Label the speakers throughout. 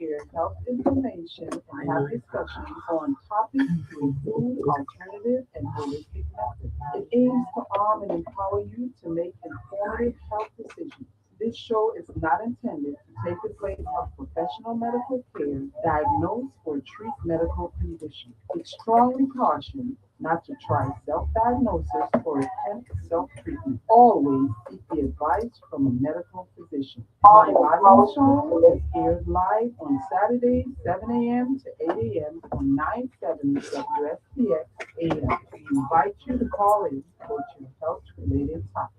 Speaker 1: share health information and have discussions on topics through food, alternative, and holistic methods. It aims to arm and empower you to make informative health decisions. This show is not intended to take the place of professional medical care, diagnose, or treat medical conditions. It strongly cautions not to try self-diagnosis or attempt self-treatment. Always seek the advice from a medical physician. My Body Show is aired live on Saturdays, 7 a.m. to 8 a.m. on 970 WSPX AM. We invite you to call in for your health-related topics.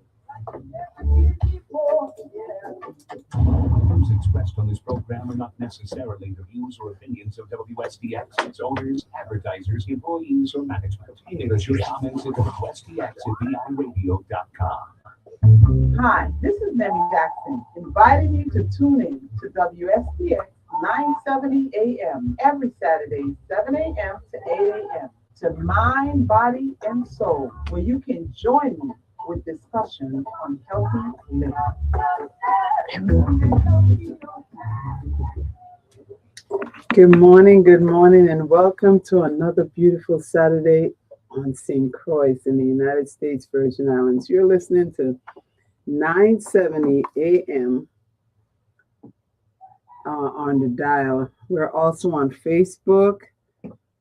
Speaker 2: Views expressed on this program are not necessarily the views or opinions of WSDX, its owners, advertisers, employees, or management. English your comments at WSDX@beyondradio.com.
Speaker 1: Hi, this is Nemmy Jackson, inviting you to tune in to WSPX 970 AM every Saturday, 7 a.m. to 8 a.m. to Mind, Body, and Soul, where you can join me with discussions on healthy living. Good morning, and welcome to another beautiful Saturday on St. Croix in the United States Virgin Islands. You're listening to 970 AM on the dial. We're also on Facebook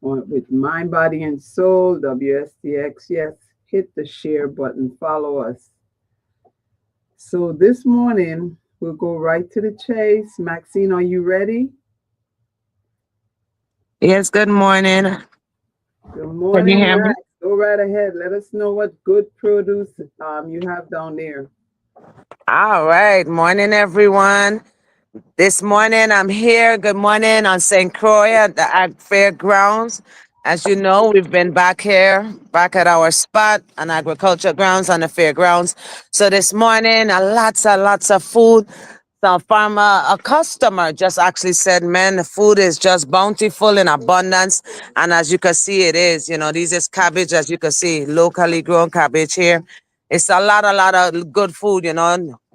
Speaker 1: with Mind, Body, and Soul, WSDX. Yes, hit the share button, follow us. So this morning, we'll go right to the chase. Maxine, are you ready?
Speaker 3: Yes, good morning.
Speaker 1: Good
Speaker 3: Can you
Speaker 1: morning,
Speaker 3: hear me?
Speaker 1: Max. Go right ahead. Let us know what good produce you have down there.
Speaker 3: All right. Morning, everyone. This morning, I'm here. Good morning on St. Croix at the Ag Fairgrounds. As you know, we've been back here, back at our spot on agriculture grounds on the fairgrounds. So this morning, lots of food. So farmer, a customer just actually said, man, the food is just bountiful in abundance. And as you can see, it is, this is cabbage, as you can see, locally grown cabbage here. It's a lot of good food, We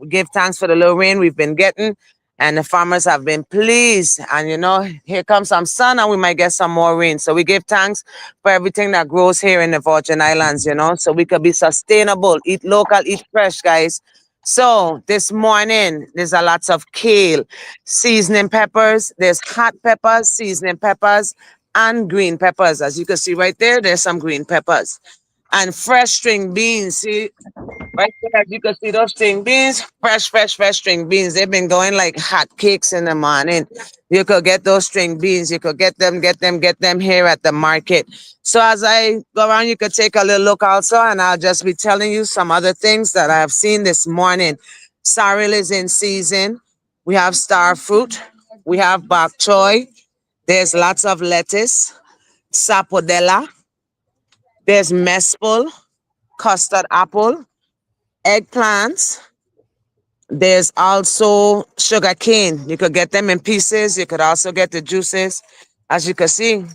Speaker 3: give thanks for the little rain we've been getting. And the farmers have been pleased. And, here comes some sun and we might get some more rain. So we give thanks for everything that grows here in the Virgin Islands, so we could be sustainable, eat local, eat fresh, guys. So this morning, there's a lots of kale, seasoning peppers. There's hot peppers, seasoning peppers, and green peppers. As you can see right there, there's some green peppers. And fresh string beans. See, right there, as you can see those string beans, fresh string beans. They've been going like hot cakes in the morning. You could get those string beans. You could get them here at the market. So as I go around, you could take a little look also, and I'll just be telling you some other things that I have seen this morning. Sorrel is in season. We have star fruit. We have bok choy. There's lots of lettuce, sapodella. There's mesple, custard apple, eggplants. There's also sugar cane. You could get them in pieces. You could also get the juices. As you can see,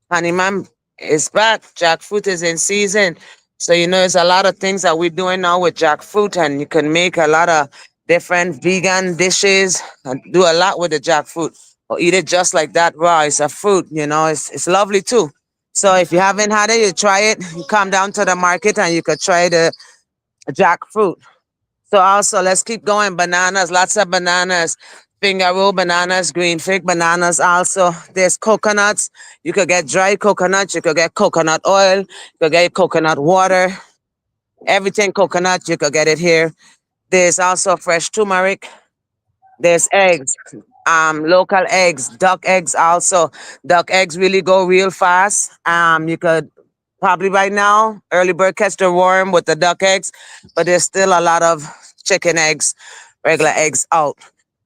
Speaker 3: Honeyman is back. Jackfruit is in season. So, there's a lot of things that we're doing now with jackfruit, and you can make a lot of different vegan dishes and do a lot with the jackfruit, or eat it just like that raw. It's a fruit, it's lovely too. So if you haven't had it, you try it. You come down to the market and you could try the jackfruit. So also, let's keep going. Bananas, lots of bananas. Finger roll bananas, green fig bananas also. There's coconuts. You could get dry coconuts. You could get coconut oil. You could get coconut water. Everything coconut, you could get it here. There's also fresh turmeric. There's eggs. Local eggs, duck eggs also. Duck eggs really go real fast. You could probably right now, early bird catch the worm with the duck eggs, but there's still a lot of chicken eggs, regular eggs out.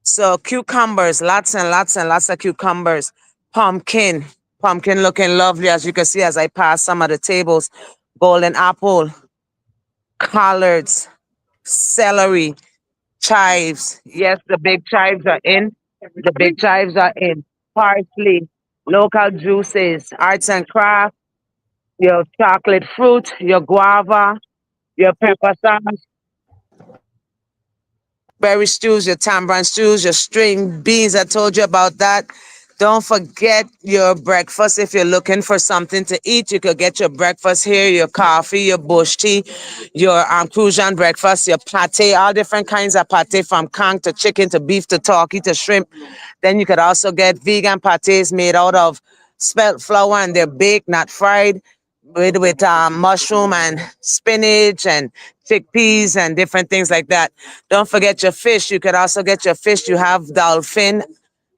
Speaker 3: So cucumbers, lots of cucumbers. Pumpkin looking lovely, as you can see as I pass some of the tables. Golden apple, collards, celery, chives. Yes, the big chives are in. The big chives are in. Parsley, local juices, arts and crafts, your chocolate fruit, your guava, your pepper sauce, berry stews, your tamarind stews, your string beans. I told you about that. Don't forget your breakfast. If you're looking for something to eat, you could get your breakfast here, your coffee, your bush tea, your Crucian breakfast, your pate, all different kinds of pate from conch to chicken to beef to turkey to shrimp. Then you could also get vegan pates made out of spelt flour and they're baked, not fried, with mushroom and spinach and chickpeas and different things like that. Don't forget your fish. You could also get your fish. You have dolphin,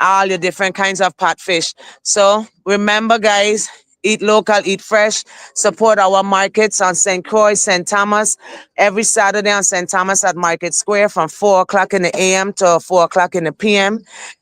Speaker 3: all your different kinds of pot fish. So remember, guys, eat local, eat fresh. Support our markets on St. Croix, St. Thomas, every Saturday on St. Thomas at Market Square from 4 o'clock in the a.m. to 4 o'clock in the p.m.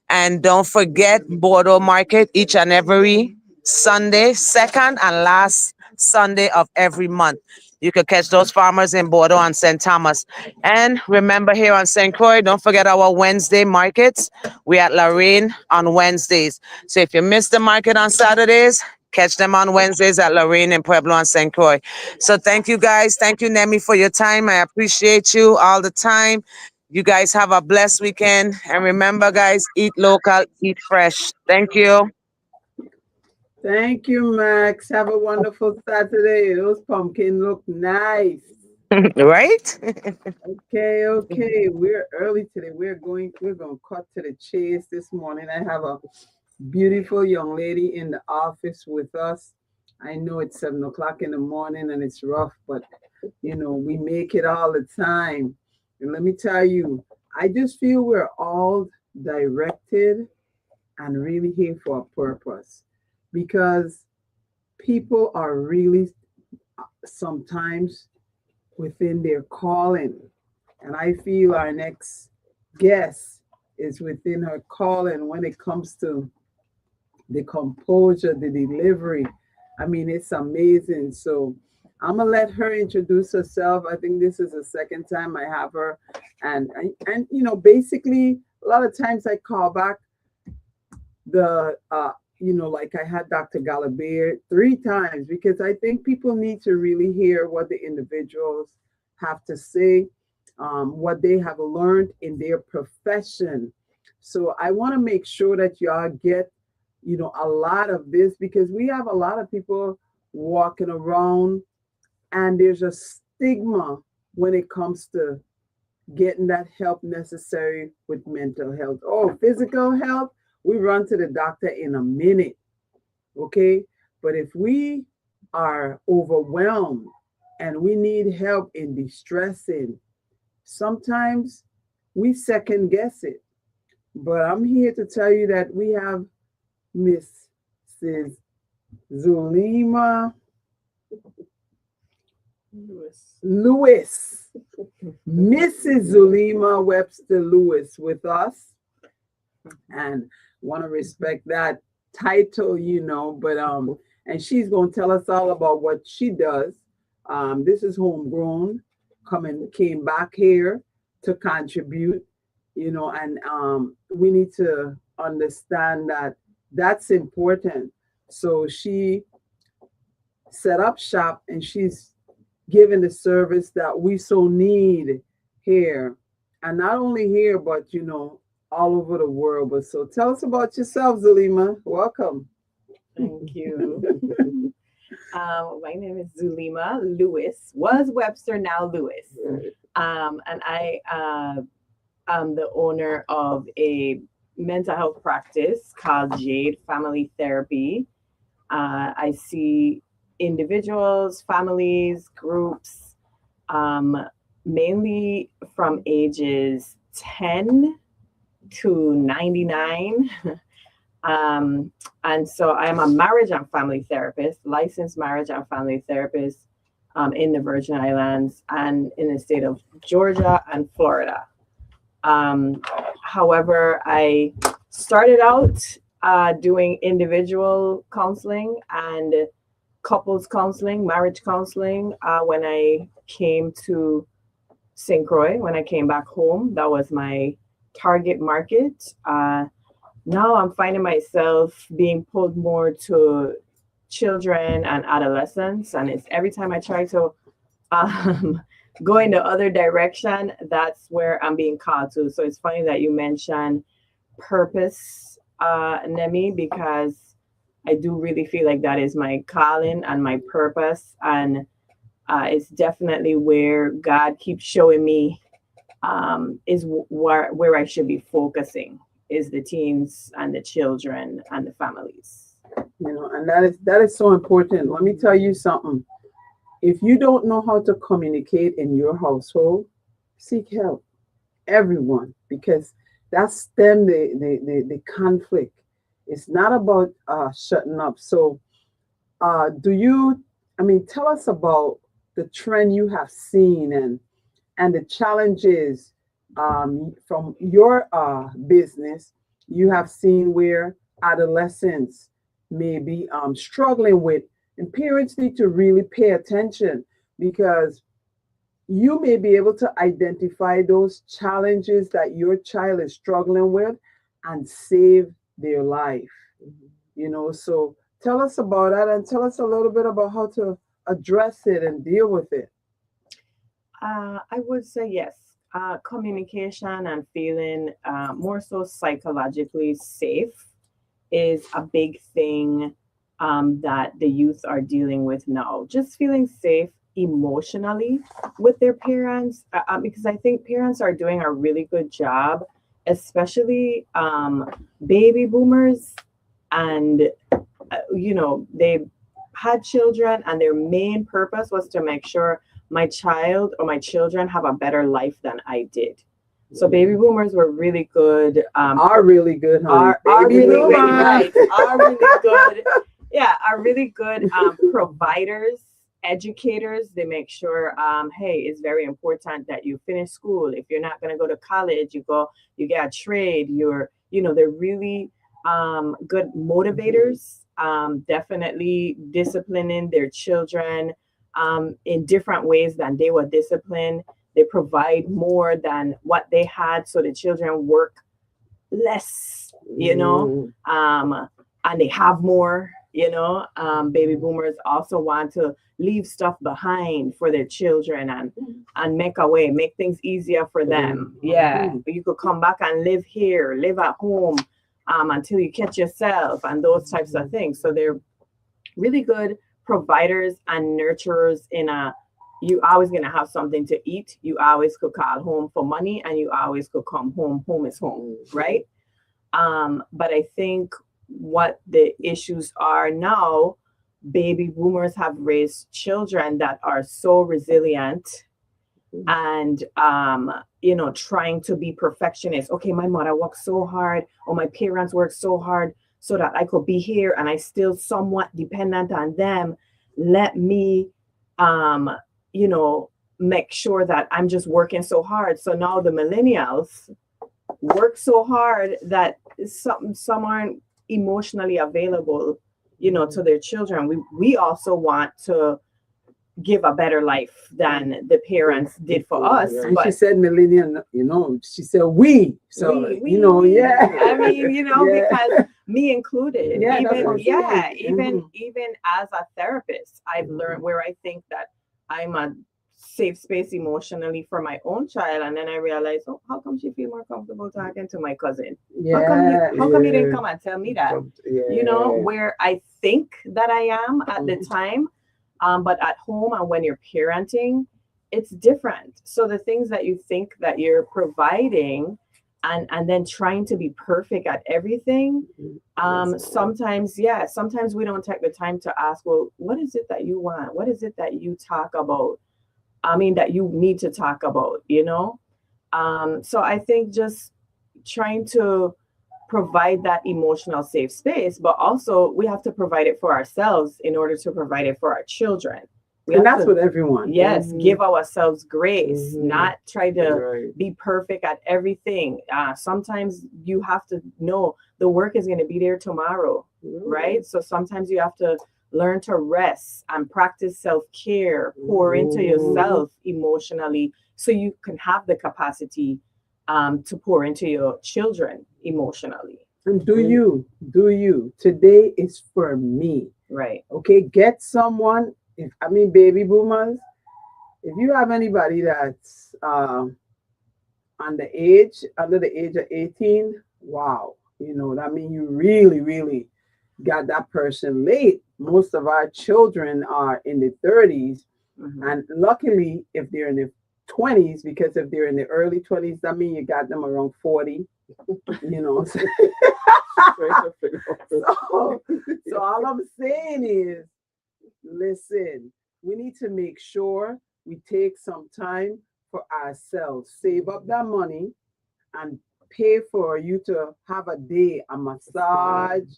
Speaker 3: And don't forget Bordeaux Market each and every Sunday, second and last Sunday of every month. You could catch those farmers in Bordeaux and St. Thomas. And remember here on St. Croix, don't forget our Wednesday markets. We at Lorraine on Wednesdays. So if you miss the market on Saturdays, catch them on Wednesdays at Lorraine and Pueblo and St. Croix. So thank you guys. Thank you, Nemmy, for your time. I appreciate you all the time. You guys have a blessed weekend. And remember, guys, eat local, eat fresh. Thank you.
Speaker 4: Thank you, Max. Have a wonderful Saturday. Those pumpkins look nice.
Speaker 3: Right?
Speaker 4: Okay. We're early today. We're going to cut to the chase this morning. I have a beautiful young lady in the office with us. I know it's 7 o'clock in the morning and it's rough, but we make it all the time. And let me tell you, I just feel we're all directed and really here for a purpose, because people are really sometimes within their calling. And I feel our next guest is within her calling when it comes to the composure, the delivery. I mean, it's amazing. So I'm gonna let her introduce herself. I think this is the second time I have her, and basically a lot of times I call back the like I had Dr. Galabir 3 times, because I think people need to really hear what the individuals have to say, what they have learned in their profession. So I want to make sure that y'all get a lot of this, because we have a lot of people walking around and there's a stigma when it comes to getting that help necessary with mental health. Oh, physical health, we run to the doctor in a minute, okay? But if we are overwhelmed and we need help in distressing, sometimes we second guess it. But I'm here to tell you that we have Mrs. Zulima Lewis, Mrs. Zulima Webster Lewis with us, and want to respect that title, but and she's going to tell us all about what she does. This is homegrown, came back here to contribute, and we need to understand that that's important. So she set up shop and she's given the service that we so need here, and not only here, but all over the world. But so tell us about yourself, Zulima. Welcome.
Speaker 5: Thank you. My name is Zulima Lewis, was Webster, now Lewis. And I am the owner of a mental health practice called Jade Family Therapy. I see individuals, families, groups, mainly from ages 10 to 99. And so I am a marriage and family therapist, licensed marriage and family therapist in the Virgin Islands and in the state of Georgia and Florida. However, I started out doing individual counseling and couples counseling, marriage counseling when I came to St. Croix, when I came back home. That was my target market. Now I'm finding myself being pulled more to children and adolescents, and it's every time I try to go in the other direction, that's where I'm being called to. So it's funny that you mentioned purpose, Nemi, because I do really feel like that is my calling and my purpose. And it's definitely where God keeps showing me is where I should be focusing, is the teens and the children and the families.
Speaker 4: You know, and that is so important. Let me tell you something. If you don't know how to communicate in your household, seek help. Everyone, because that's them the conflict. It's not about shutting up. So do you, I mean, tell us about the trend you have seen and the challenges from your business you have seen where adolescents may be struggling with, and parents need to really pay attention because you may be able to identify those challenges that your child is struggling with and save their life. You know, so tell us about that and tell us a little bit about how to address it and deal with it.
Speaker 5: I would say yes. Communication and feeling more so psychologically safe is a big thing that the youth are dealing with now. Just feeling safe emotionally with their parents, because I think parents are doing a really good job, especially baby boomers. And, they had children, and their main purpose was to make sure my child or my children have a better life than I did. So baby boomers were really good.
Speaker 4: Are really good, honey.
Speaker 5: Are really good, right? Are really good. Yeah, are really good providers, educators. They make sure, hey, it's very important that you finish school. If you're not going to go to college, you get a trade. They're really good motivators. Definitely disciplining their children in different ways than they were disciplined. They provide more than what they had, so the children work less, and they have more. Baby boomers also want to leave stuff behind for their children and make things easier for them. Yeah, you could come back and live here, live at home until you catch yourself, and those types of things. So they're really good providers and nurturers you always gonna have something to eat. You always could call home for money, and you always could come home. Home is home, right? But I think what the issues are now, baby boomers have raised children that are so resilient and trying to be perfectionists. Okay, my mother worked so hard, or my parents worked so hard so that I could be here, and I still somewhat dependent on them. Let me make sure that I'm just working so hard. So now the millennials work so hard that some aren't emotionally available, to their children. We also want to give a better life than the parents did for us.
Speaker 4: And
Speaker 5: but
Speaker 4: she said millennial, she said we. So yeah.
Speaker 5: I mean, because me included.
Speaker 4: Yeah,
Speaker 5: even as a therapist, I've learned where I think that I'm a safe space emotionally for my own child, and then I realized, how come she feel more comfortable talking to my cousin? How come you didn't come and tell me that? Where I think that I am at the time, but at home and when you're parenting, it's different. So the things that you think that you're providing and then trying to be perfect at everything, sometimes we don't take the time to ask, well, what is it that you want? What is it that you talk about? That you need to talk about, So I think just trying to provide that emotional safe space, but also we have to provide it for ourselves in order to provide it for our children.
Speaker 4: And that's with everyone.
Speaker 5: Yes, give ourselves grace, not try to be perfect at everything. Sometimes you have to know the work is going to be there tomorrow, right? So sometimes you have to learn to rest and practice self-care, pour into yourself emotionally so you can have the capacity to pour into your children emotionally.
Speaker 4: And do you. Today is for me.
Speaker 5: Right.
Speaker 4: Okay, get someone. Baby boomers, if you have anybody that's under the age of 18, wow, that means you really, really got that person late. Most of our children are in the 30s, and luckily, if they're in the 20s, because if they're in the early 20s, that means you got them around 40. So all I'm saying is, listen, we need to make sure we take some time for ourselves, save up that money, and pay for you to have a day, a massage,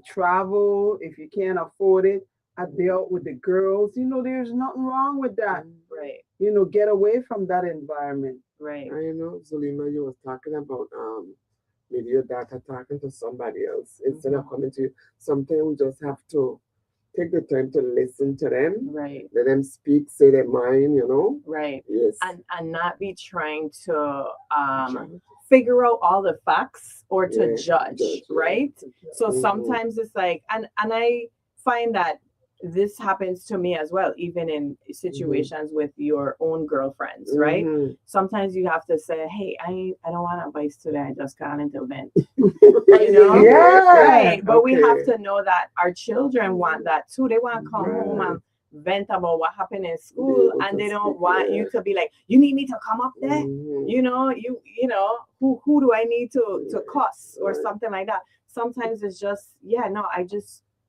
Speaker 4: travel if you can't afford it. A day out with the girls, there's nothing wrong with that.
Speaker 5: Right.
Speaker 4: Get away from that environment.
Speaker 5: Right.
Speaker 6: Zulima, you was talking about maybe your data talking to somebody else instead of coming to you. Sometimes we just have to take the time to listen to them.
Speaker 5: Right.
Speaker 6: Let them speak, say their mind,
Speaker 5: Right.
Speaker 6: Yes.
Speaker 5: And not be trying to figure out all the facts or to judge, right? So sometimes it's like, and I find that this happens to me as well, even in situations with your own girlfriends, right? Sometimes you have to say, hey, I don't want advice today. I just got into vent. Right. But we have to know that our children want that too. They want to come home and vent about what happened in school, and they don't want you to be like, you need me to come up there, who do I need to cuss or something like that. Sometimes it's just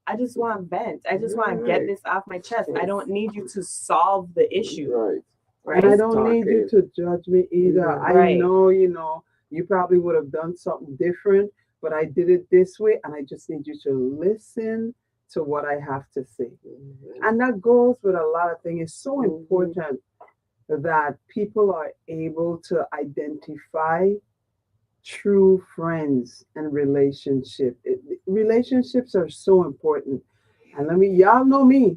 Speaker 5: I just want to vent. I just want to get this off my chest. I don't need you to solve the issue. Right.
Speaker 4: And I don't need you to judge me either. I know, you probably would have done something different, but I did it this way, and I just need you to listen to what I have to say. And that goes with a lot of things. It's so important that people are able to identify true friends and relationships are so important. And y'all know me,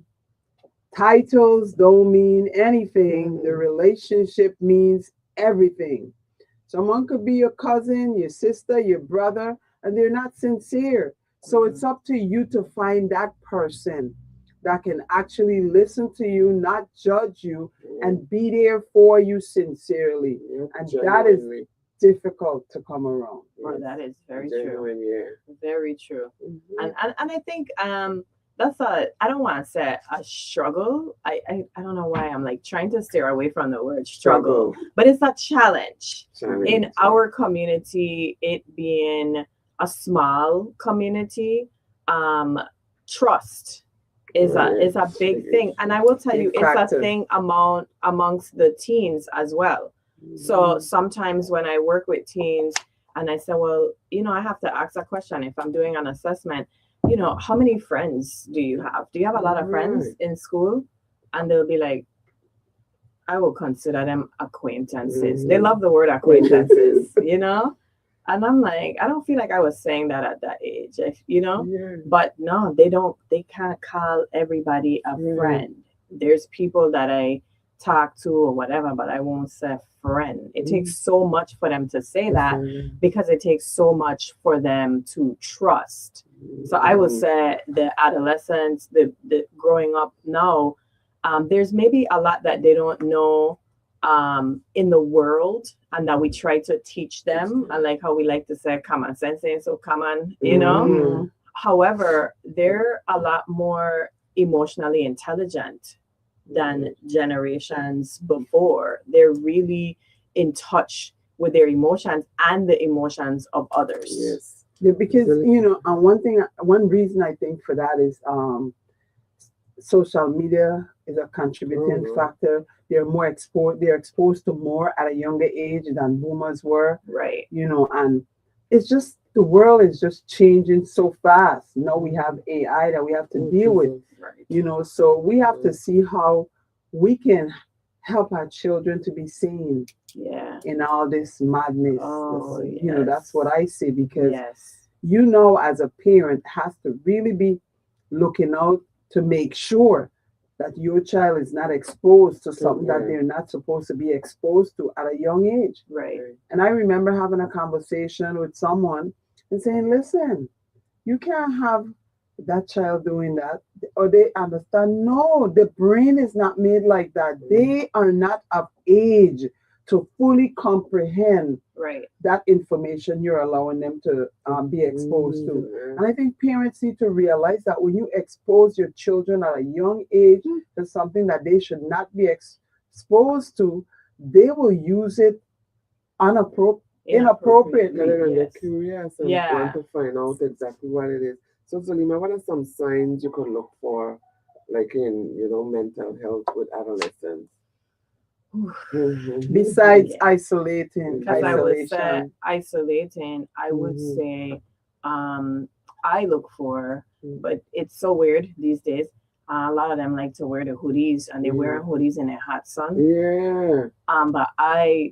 Speaker 4: titles don't mean anything. The relationship means everything. Someone could be your cousin, your sister, your brother, and they're not sincere. So it's up to you to find that person that can actually listen to you, not judge you, and be there for you sincerely. And that is difficult to come around.
Speaker 5: Well, that is very true. Very true. And I think that's I don't want to say a struggle. I don't know why I'm like trying to steer away from the word struggle, but it's a challenge. In our community, it being a small community, trust is a big thing. And I will tell you, it's a thing amongst the teens as well. So sometimes when I work with teens and I say, well, I have to ask a question if I'm doing an assessment, how many friends do you have? Do you have a lot of friends in school? And they'll be like, I will consider them acquaintances. They love the word acquaintances, And I'm like, I don't feel like I was saying that at that age, But no, they can't call everybody a friend. There's people that I talk to or whatever, but I won't say friend. It takes so much for them to say that because it takes so much for them to trust. So I would say the adolescents, the growing up now, there's maybe a lot that they don't know in the world, and that we try to teach them, and like how we like to say common sense, so common, However, they're a lot more emotionally intelligent than generations before. They're really in touch with their emotions and the emotions of others.
Speaker 4: Yes, because one reason I think for that is social media is a contributing factor. They're more exposed. They're exposed to more at a younger age than boomers were.
Speaker 5: Right.
Speaker 4: And it's just the world is just changing so fast. Now we have AI that we have to deal with. Right. So we have to see how we can help our children to be seen.
Speaker 5: Yeah.
Speaker 4: In all this madness. That's what I say, because as a parent has to really be looking out to make sure that your child is not exposed to something that they're not supposed to be exposed to at a young age.
Speaker 5: Right.
Speaker 4: And I remember having a conversation with someone and saying, listen, you can't have that child doing that, or they understand, no, the brain is not made like that. They are not of age to fully comprehend
Speaker 5: Right.
Speaker 4: that information you're allowing them to be exposed to. And I think parents need to realize that when you expose your children at a young age to something that they should not be exposed to, they will use it inappropriately.
Speaker 6: They're
Speaker 5: Yes.
Speaker 6: curious and
Speaker 5: Yeah.
Speaker 6: want to find out exactly what it is. So, Zulima, what are some signs you could look for, like in, mental health with adolescents?
Speaker 4: Besides
Speaker 5: Yeah.
Speaker 4: isolating,
Speaker 5: Because I would say
Speaker 4: isolation.
Speaker 5: isolating, I would
Speaker 6: Mhm.
Speaker 5: say I look for, but it's so weird these days. A lot of them like to wear the hoodies and they're wearing hoodies in a hot sun.
Speaker 6: Yeah.
Speaker 5: But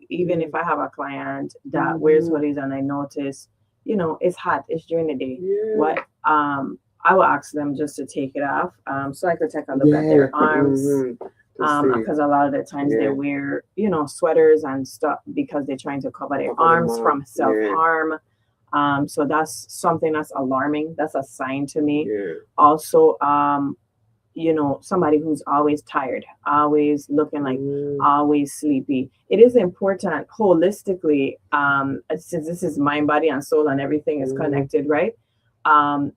Speaker 5: even if I have a client that wears hoodies and I notice, it's hot, it's during the day.
Speaker 6: Yeah.
Speaker 5: What I will ask them just to take it off, so I could take a look at their arms. Because a lot of the times they wear, sweaters and stuff because they're trying to cover their arms from self-harm. So that's something that's alarming. That's a sign to me.
Speaker 6: Yeah.
Speaker 5: Also, somebody who's always tired, always looking like always sleepy. It is important holistically, since this is mind, body, and soul, and everything is connected, right?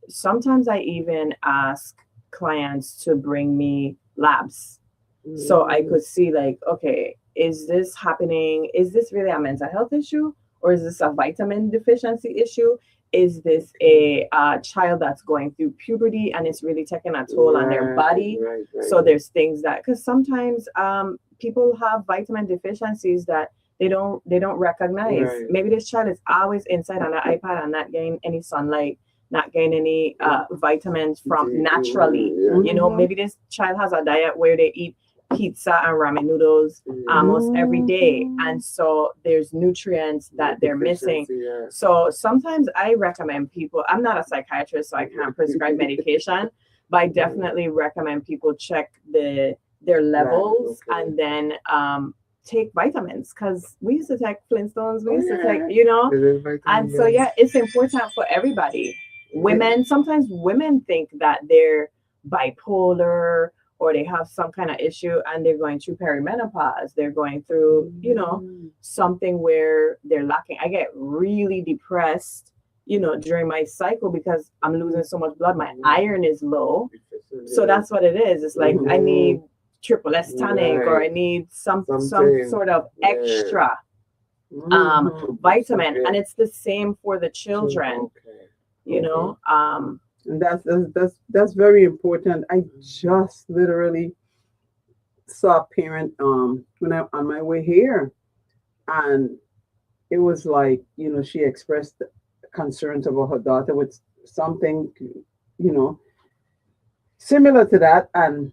Speaker 5: Sometimes I even ask clients to bring me labs. So I could see like, okay, is this happening? Is this really a mental health issue? Or is this a vitamin deficiency issue? Is this a child that's going through puberty and it's really taking a toll on their body?
Speaker 6: Right.
Speaker 5: So there's things that, because sometimes people have vitamin deficiencies that they don't recognize.
Speaker 6: Right.
Speaker 5: Maybe this child is always inside on the iPad and not getting any sunlight, not getting any vitamins from naturally. Maybe this child has a diet where they eat pizza and ramen noodles almost every day, and so there's nutrients that they're missing. So sometimes I recommend people, I'm not a psychiatrist so I can't prescribe medication, but I definitely recommend people check their levels and then take vitamins, because we used to take Flintstones, we used to take, and so it's important for everybody. Sometimes women think that they're bipolar or they have some kind of issue and they're going through perimenopause. They're going through, something where they're lacking. I get really depressed, during my cycle because I'm losing so much blood. My iron is low. So that's what it is. It's like I need triple S tonic or I need some sort of extra vitamin. And it's the same for the children,
Speaker 4: And that's very important. I just literally saw a parent when I'm on my way here, and it was like, she expressed concerns about her daughter with something, similar to that, and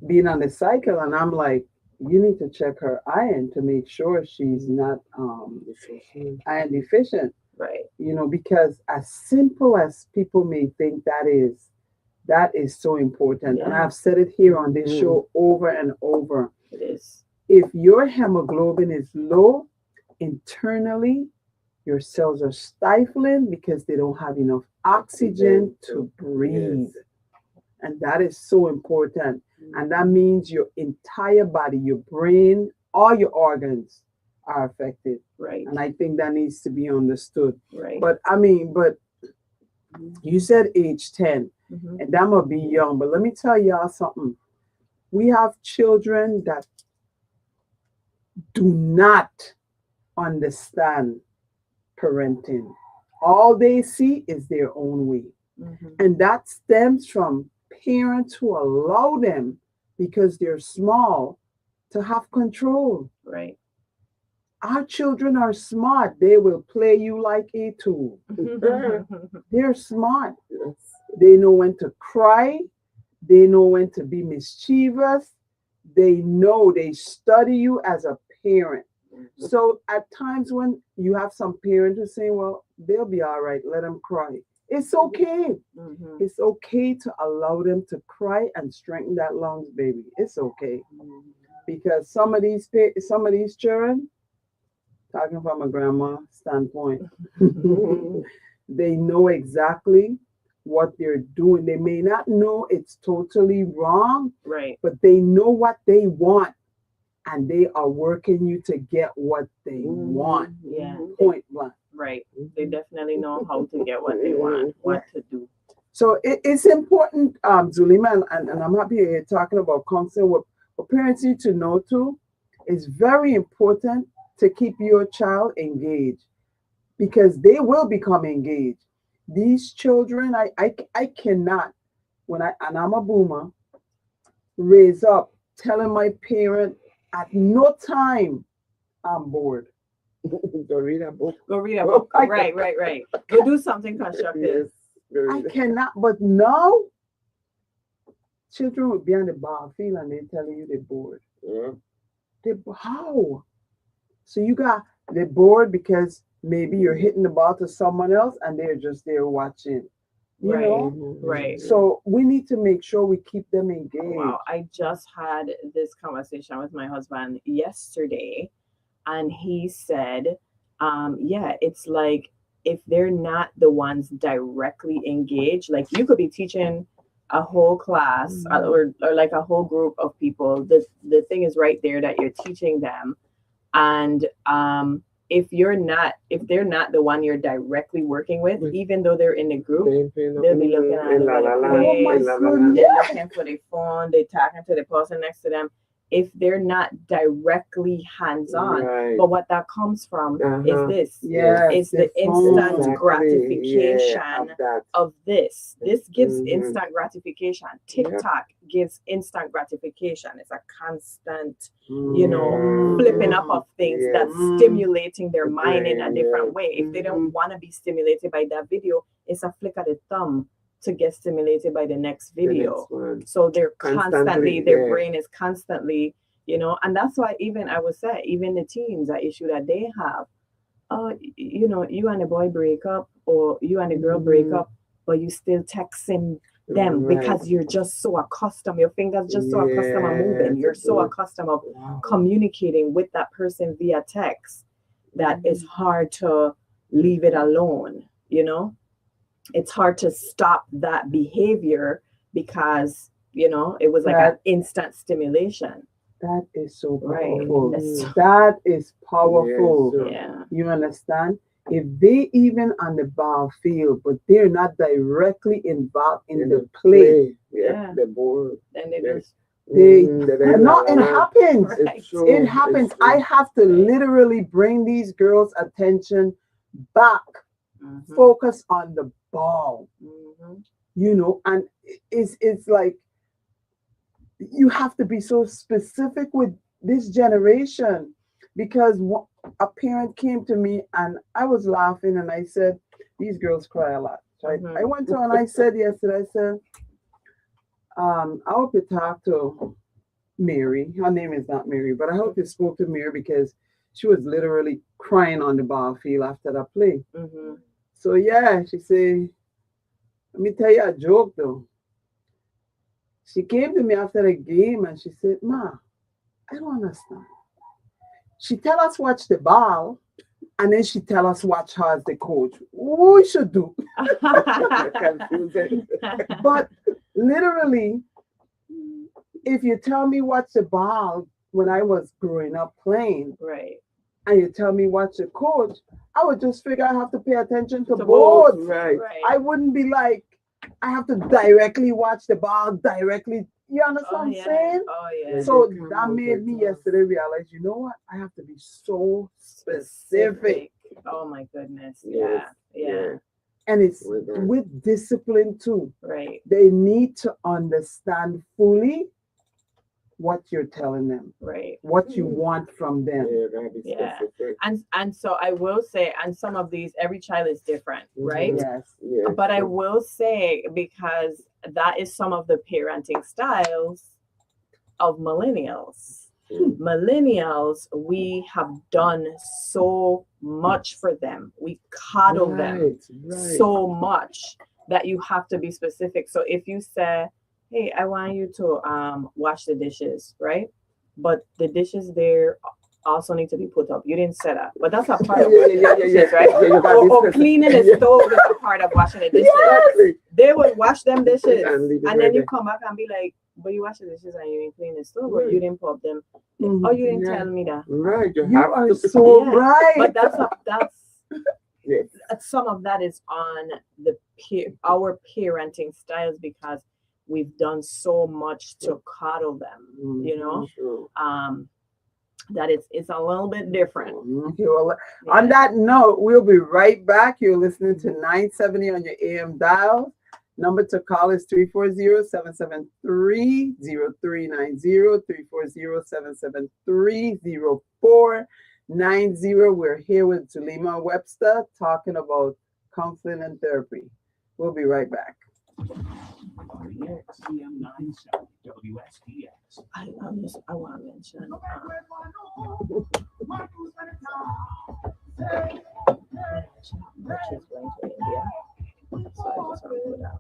Speaker 4: being on the cycle, and I'm like, you need to check her iron to make sure she's not iron deficient.
Speaker 5: Right.
Speaker 4: Because as simple as people may think that is so important.
Speaker 5: Yeah.
Speaker 4: And I've said it here on this show over and over.
Speaker 5: It is.
Speaker 4: If your hemoglobin is low internally, your cells are stifling because they don't have enough oxygen to breathe. Yes. And that is so important. And that means your entire body, your brain, all your organs are affected.
Speaker 5: Right.
Speaker 4: And I think that needs to be understood.
Speaker 5: Right.
Speaker 4: But you said age 10, and that might be young. But let me tell y'all something. We have children that do not understand parenting. All they see is their own way. And that stems from parents who allow them, because they're small, to have control.
Speaker 5: Right.
Speaker 4: Our children are smart. They will play you like a tool. They're smart.
Speaker 6: Yes.
Speaker 4: They know when to cry. They know when to be mischievous. They study you as a parent. So at times when you have some parents who say, well, they'll be all right, let them cry. It's okay. It's okay to allow them to cry and strengthen that lungs, baby. It's okay. Because some of these children, talking from a grandma standpoint, they know exactly what they're doing. They may not know it's totally wrong,
Speaker 5: Right.
Speaker 4: but they know what they want, and they are working you to get what they want.
Speaker 5: Yeah.
Speaker 4: Point blank.
Speaker 5: Right. They definitely know how to get what they want, what to do.
Speaker 4: So it's important, Zulima, and I'm happy you're talking about counseling. What parents need to know too, it's very important to keep your child engaged, because they will become engaged. These children, I cannot, and I'm a boomer, raise up telling my parent at no time I'm bored.
Speaker 6: Go read a book.
Speaker 5: Go read a book. Right. Go do something constructive.
Speaker 6: Yes.
Speaker 4: I cannot, but now children will be on the battlefield and they're telling you they're bored.
Speaker 6: Yeah.
Speaker 4: How? So they're bored because maybe you're hitting the ball to someone else and they're just there watching. You know?
Speaker 5: Right.
Speaker 4: So we need to make sure we keep them engaged.
Speaker 5: Wow. I just had this conversation with my husband yesterday, and he said, yeah, it's like if they're not the ones directly engaged, like you could be teaching a whole class or like a whole group of people. The thing is right there that you're teaching them. And if they're not the one you're directly working with, even though they're in the group, they'll be looking at it. They're looking for their phone, they're talking to the person next to them. If they're not directly hands-on, but what that comes from is this. It's the instant gratification of this. This gives instant gratification. TikTok gives instant gratification. It's a constant, flipping up of things that's stimulating their mind in a different way. If they don't want to be stimulated by that video, it's a flick of the thumb to get stimulated by the next video. So they're constantly their brain is constantly, and that's why even I would say, even the teens, that issue that they have, you and the boy break up or you and the girl break up, but you still texting them because you're just so accustomed, your fingers just so accustomed of moving, you're so accustomed of communicating with that person via text that it's hard to leave it alone, It's hard to stop that behavior because, it was like an instant stimulation.
Speaker 4: That is so powerful. That is powerful.
Speaker 5: Yeah.
Speaker 4: You understand? If they even on the battlefield, but they're not directly involved in the play,
Speaker 6: they're bored.
Speaker 5: Then they just
Speaker 4: it happens.
Speaker 5: Right.
Speaker 4: It happens. I have to literally bring these girls' attention back. Focus on the ball. And it's like you have to be so specific with this generation, because a parent came to me and I was laughing and I said, these girls cry a lot. So I went to her and I said yesterday, I hope you talk to Mary. Her name is not Mary, but I hope you spoke to Mary, because she was literally crying on the battlefield after that play. So she said, let me tell you a joke though. She came to me after the game and she said, Ma, I don't understand. She tell us watch the ball and then she tell us watch her as the coach. What we should do? But literally, if you tell me watch the ball when I was growing up playing, and you tell me watch the coach, I would just figure I have to pay attention to both.
Speaker 6: Right.
Speaker 4: I wouldn't be like, I have to directly watch the ball directly. You understand what I'm saying?
Speaker 5: Oh, yeah.
Speaker 4: So that made me yesterday realize, you know what? I have to be so specific.
Speaker 5: Oh my goodness.
Speaker 6: Yes.
Speaker 5: Yeah.
Speaker 4: And it's with discipline too.
Speaker 5: Right.
Speaker 4: They need to understand fully what you're telling them, what you want from them.
Speaker 5: And so I will say, and some of these, every child is different, right?
Speaker 4: Yes.
Speaker 5: But I will say, because that is some of the parenting styles of millennials. Millennials, we have done so much for them. We coddle them so much that you have to be specific. So if you say, hey, I want you to wash the dishes, right? But the dishes there also need to be put up. You didn't say that, but that's a part of
Speaker 6: Yeah,
Speaker 5: washing
Speaker 6: yeah,
Speaker 5: the
Speaker 6: yeah,
Speaker 5: dishes,
Speaker 6: yeah.
Speaker 5: right?
Speaker 6: Yeah, you got
Speaker 5: Or
Speaker 6: this.
Speaker 5: cleaning the stove is a part of washing the dishes.
Speaker 6: Exactly.
Speaker 5: They would wash them dishes,
Speaker 6: And leave it
Speaker 5: and
Speaker 6: right
Speaker 5: then you
Speaker 6: there.
Speaker 5: come back and be like, "But you wash the dishes and you didn't clean the stove, or
Speaker 6: Right.
Speaker 5: you didn't put them,
Speaker 4: Mhm.
Speaker 5: or you didn't
Speaker 6: Yeah.
Speaker 5: tell me that."
Speaker 6: Right, you
Speaker 4: You
Speaker 6: have
Speaker 4: are
Speaker 6: to.
Speaker 4: so
Speaker 5: Yeah,
Speaker 4: right.
Speaker 5: But that's
Speaker 6: Yes.
Speaker 5: some of that is on our parenting styles because we've done so much to coddle them, you know.
Speaker 6: True.
Speaker 5: That it's a little bit different.
Speaker 4: Okay, well,
Speaker 5: Yeah.
Speaker 4: on that note, we'll be right back. You're listening to 970 on your AM dial. Number to call is 340-773-0390, 340-773-0490. We're here with Zulima Webster talking about counseling and therapy. We'll be right back.
Speaker 2: CM 97 WSDX.
Speaker 5: I want to mention. She's going to India, so I just want to put that.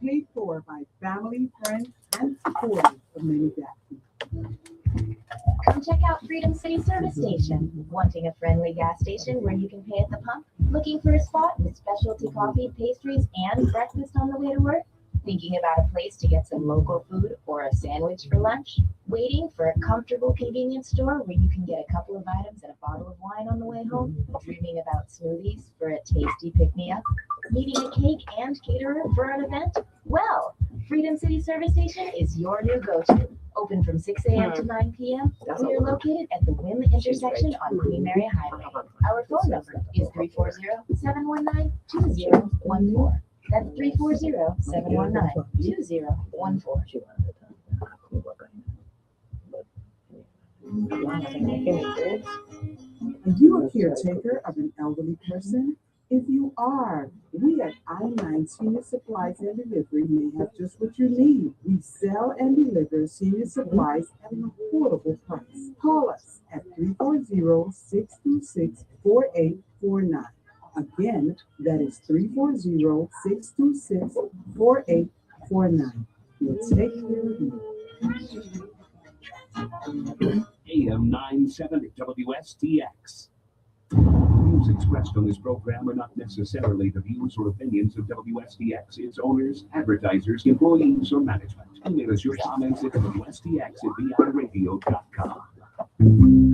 Speaker 1: Paid for by family, friends, and supporters of Nemmy Jackson.
Speaker 7: Come check out Freedom City Service Station. Wanting a friendly gas station where you can pay at the pump? Looking for a spot with specialty coffee, pastries, and breakfast on the way to work? Thinking about a place to get some local food or a sandwich for lunch? Waiting for a comfortable convenience store where you can get a couple of items and a bottle of wine on the way home? Dreaming about smoothies for a tasty pick-me-up? Needing a cake and caterer for an event? Well, Freedom City Service Station is your new go-to. Open from 6 a.m. to 9 p.m. We are located at the Wynn intersection on Queen Mary Highway. Our phone number is 340-719-2014. That's 340-719-2014.
Speaker 1: Are you a caretaker of an elderly person? If you are, we at I-9 Senior Supplies and Delivery may have just what you need. We sell and deliver senior supplies at an affordable price. Call us at 340-626-4849. Again, that is 340-626-4849. We'll take care of you.
Speaker 2: AM 970 WSDX. Views expressed on this program are not necessarily the views or opinions of WSDX, its owners, advertisers, employees, or management. Email us your comments at WSDX@VIRadio.com.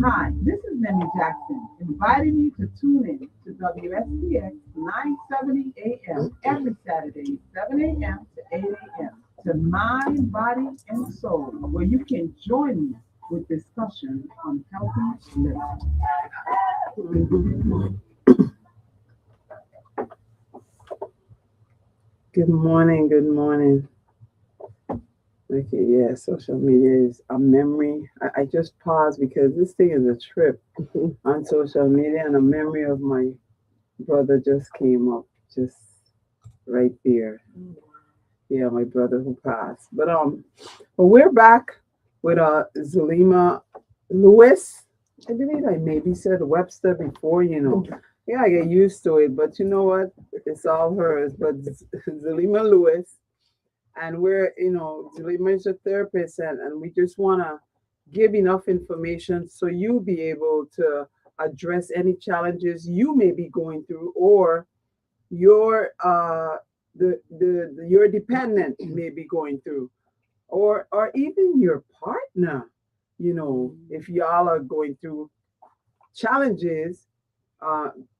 Speaker 1: Hi, this is Nemmy Jackson, inviting you to tune in to WSDX 970 AM every Saturday, 7 a.m. to 8 a.m. to Mind, Body, and Soul, where you can join me with discussion on healthy living.
Speaker 4: Good morning. Good morning. Okay, yeah, social media is a memory. I just paused because this thing is a trip on social media, and a memory of my brother just came up, just right there. Yeah, my brother who passed. But we're back with Zulima Lewis. I believe I maybe said Webster before, you know. Yeah, I get used to it, but you know what? It's all hers. But Zulima Lewis, and we're, Zulima is a therapist, and we just want to give enough information so you'll be able to address any challenges you may be going through, or your your dependent may be going through, or even your partner. If y'all are going through challenges,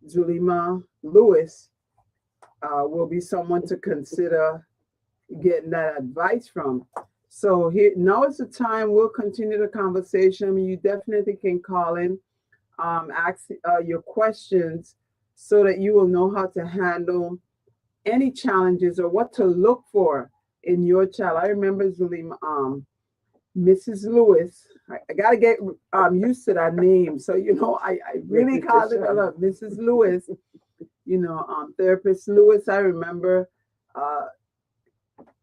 Speaker 4: Zulima Lewis will be someone to consider getting that advice from. So here now is the time. We'll continue the conversation. You definitely can call in ask your questions so that you will know how to handle any challenges or what to look for in your child. I remember Zulima, Mrs. Lewis. I gotta get used to that name. So I really called it Mrs. Lewis. Therapist Lewis. I remember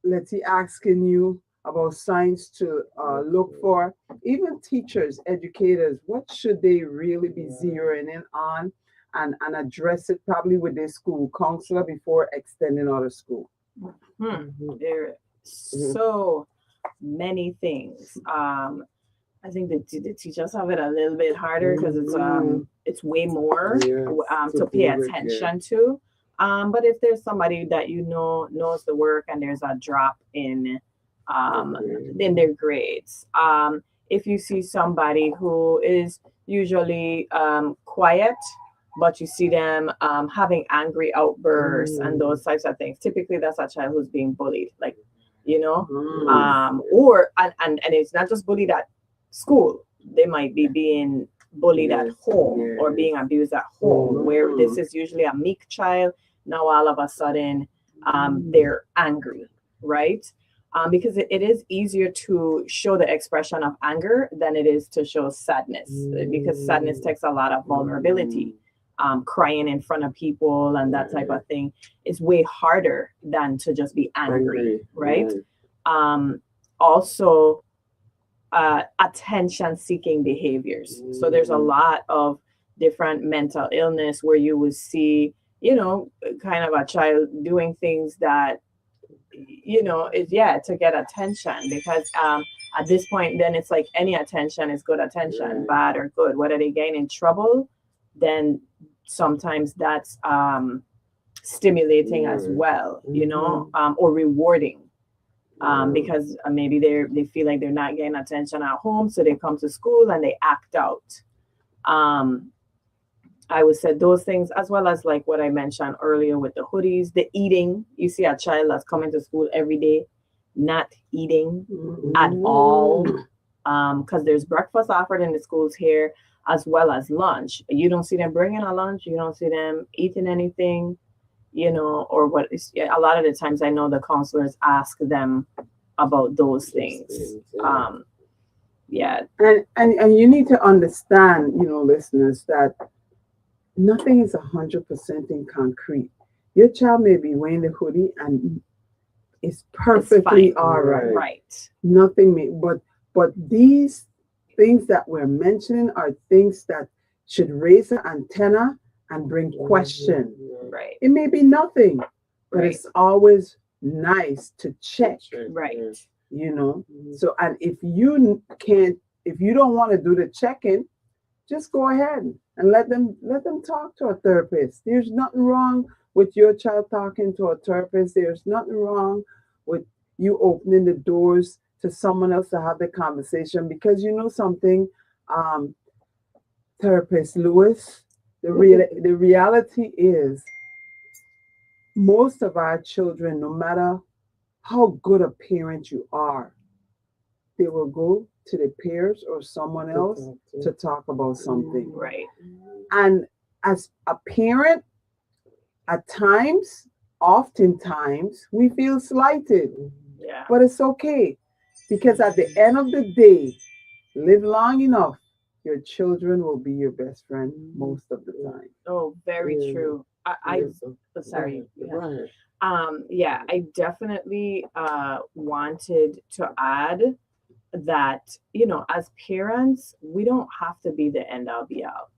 Speaker 4: let's see, asking you about signs to look for. Even teachers, educators, what should they really be zeroing in on and address it probably with their school counselor before extending out of school?
Speaker 5: There are so many things. I think the teachers have it a little bit harder because it's way more to pay attention to. But if there's somebody that knows the work and there's a drop in their grades, if you see somebody who is usually quiet, but you see them having angry outbursts and those types of things, typically that's a child who's being bullied, or it's not just bullied at school. They might be being bullied at home or being abused at home, where this is usually a meek child. Now all of a sudden they're angry, right? Because it is easier to show the expression of anger than it is to show sadness, because sadness takes a lot of vulnerability. Crying in front of people and that type of thing is way harder than to just be angry, right? Also, attention-seeking behaviors. So there's a lot of different mental illness where you would see, kind of a child doing things that, is to get attention, because at this point, then it's like any attention is good attention, bad or good. Whether they get in trouble, then sometimes that's stimulating as well, or rewarding. Because maybe they feel like they're not getting attention at home, so they come to school and they act out. I would say those things, as well as like what I mentioned earlier with the hoodies, the eating. You see a child that's coming to school every day, not eating at all, because there's breakfast offered in the schools here, as well as lunch. You don't see them bringing a lunch. You don't see them eating anything. Or what is a lot of the times I know the counselors ask them about those things. And
Speaker 4: you need to understand, listeners, that nothing is 100% in concrete. Your child may be wearing the hoodie and it's perfectly all right.
Speaker 5: Right.
Speaker 4: Nothing may, but these things that we're mentioning are things that should raise an antenna and bring question.
Speaker 5: Right.
Speaker 4: It may be nothing, but it's always nice to check.
Speaker 5: Right.
Speaker 4: So, and if you don't want to do the check-in, just go ahead and let them talk to a therapist. There's nothing wrong with your child talking to a therapist. There's nothing wrong with you opening the doors to someone else to have the conversation, because something, Therapist Lewis, the reality is most of our children, no matter how good a parent you are, they will go to the peers or someone else to talk about something.
Speaker 5: Right.
Speaker 4: And as a parent, at times, oftentimes, we feel slighted.
Speaker 5: Yeah.
Speaker 4: But it's okay, because at the end of the day, live long enough, your children will be your best friend most of the time.
Speaker 5: Oh, very true. Sorry.
Speaker 6: Right.
Speaker 5: I definitely wanted to add that, as parents, we don't have to be the end all be all,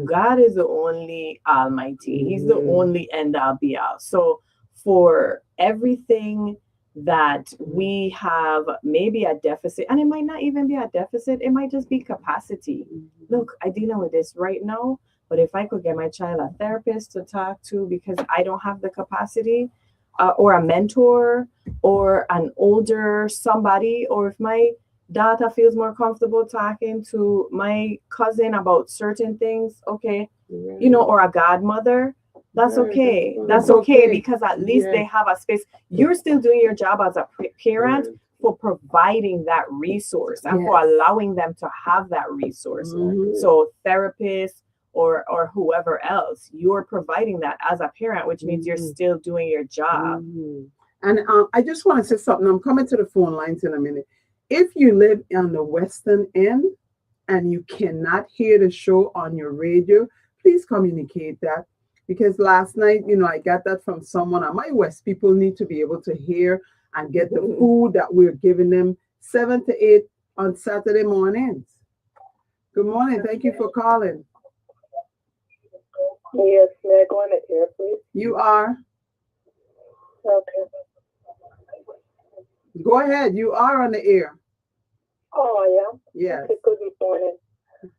Speaker 5: God is the only almighty. He's the only end all be all. So for everything that we have maybe a deficit, and it might not even be a deficit, it might just be capacity. Look, I'm dealing with this right now, but if I could get my child a therapist to talk to, because I don't have the capacity, or a mentor or an older somebody, or if my daughter feels more comfortable talking to my cousin about certain things, okay, or a godmother, that's okay. That's okay, because at least they have a space. You're still doing your job as a parent for providing that resource and for
Speaker 4: Yes.
Speaker 5: allowing them to have that resource.
Speaker 4: Mhm.
Speaker 5: So therapists or whoever else, you're providing that as a parent, which means you're still doing your job.
Speaker 4: And I just want to say something. I'm coming to the phone lines in a minute. If you live on the western end and you cannot hear the show on your radio, please communicate that. Because last night, I got that from someone. On my West, people need to be able to hear and get the food that we're giving them 7 to 8 on Saturday mornings. Good morning. Thank you for calling.
Speaker 8: Yes, may I go on the air, please?
Speaker 4: You are.
Speaker 8: Okay.
Speaker 4: Go ahead. You are on the air.
Speaker 8: Oh, I am?
Speaker 4: Yes.
Speaker 8: Okay, good morning.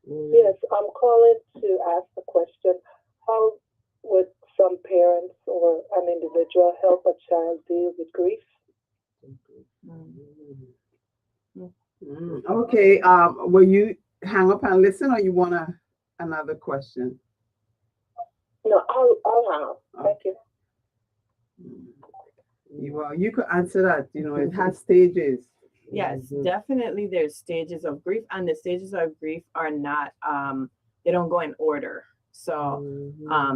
Speaker 8: Yes, I'm calling to ask the question, how would some parents or an individual help a child deal with grief?
Speaker 4: Okay. Will you hang up and listen, or you want another question?
Speaker 8: No, I'll hang up. Thank you.
Speaker 4: You could answer that. It has stages.
Speaker 5: Yes, definitely there's stages of grief, and the stages of grief are not they don't go in order. So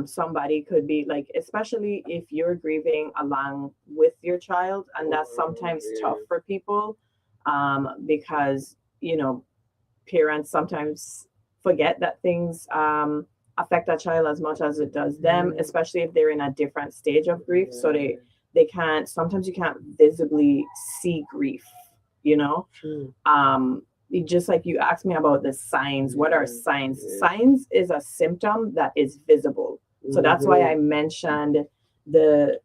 Speaker 5: somebody could be like, especially if you're grieving along with your child, and that's sometimes tough for people because parents sometimes forget that things affect a child as much as it does them, especially if they're in a different stage of grief. So they can't, sometimes you can't visibly see grief, just like you asked me about the signs. What are signs? Signs is a symptom that is visible. So that's why I mentioned the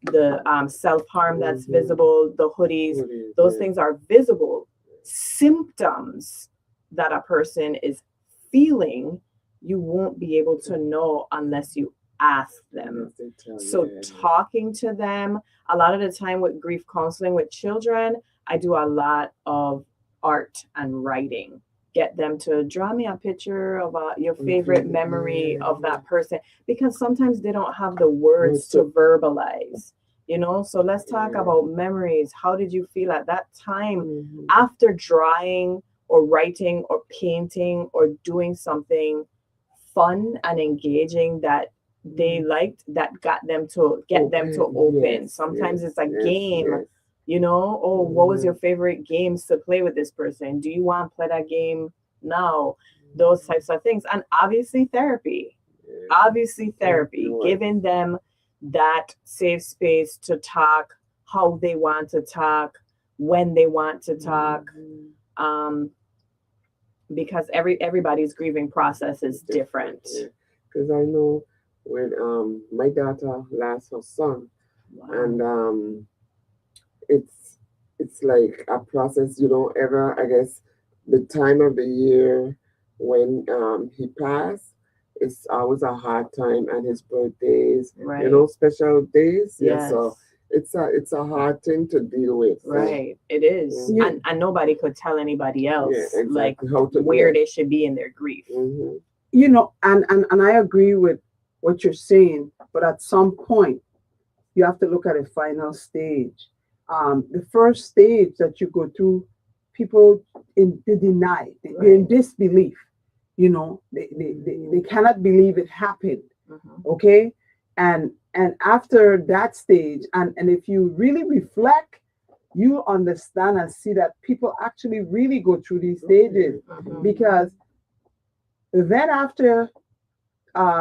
Speaker 5: self-harm that's visible, the hoodies, those things are visible. Symptoms that a person is feeling, you won't be able to know unless you ask them. So talking to them, a lot of the time with grief counseling with children, I do a lot of art and writing. Get them to draw me a picture of your favorite memory of that person, because sometimes they don't have the words to verbalize, so let's talk about memories. How did you feel at that time after drawing or writing or painting or doing something fun and engaging that they liked, that got them to open? Sometimes it's a game. What was your favorite games to play with this person? Do you want to play that game now? Those types of things. And obviously therapy, giving them that safe space to talk how they want to talk, when they want to talk, because everybody's grieving process is different.
Speaker 6: Because I know when my daughter lost her son, and it's like a process you don't ever, I guess, the time of the year when he passed, it's always a hard time, and his birthdays, special days.
Speaker 5: Yes.
Speaker 6: So it's a hard thing to deal with.
Speaker 5: Right. It is. And nobody could tell anybody else like
Speaker 6: how to
Speaker 5: where they should be in their grief.
Speaker 4: And I agree with what you're saying, but at some point you have to look at a final stage. The first stage that you go through, people they deny, they're in disbelief. They cannot believe it happened. Okay, and after that stage, and if you really reflect, you understand and see that people actually really go through these stages, because then after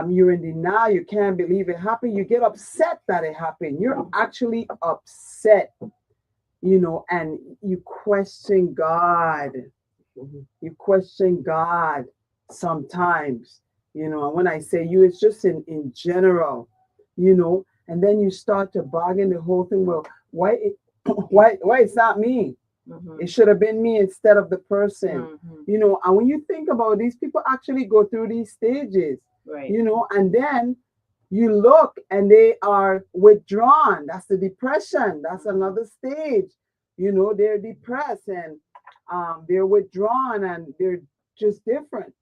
Speaker 4: you're in denial, you can't believe it happened, you get upset that it happened, you're actually upset, and you question God. You question God sometimes, and when I say you, it's just in general, and then you start to bargain the whole thing. Well, why it's not me? It should have been me instead of the person. And when you think about these people actually go through these stages, and then you look and they are withdrawn. That's the depression. That's another stage. They're depressed and they're withdrawn and they're just different.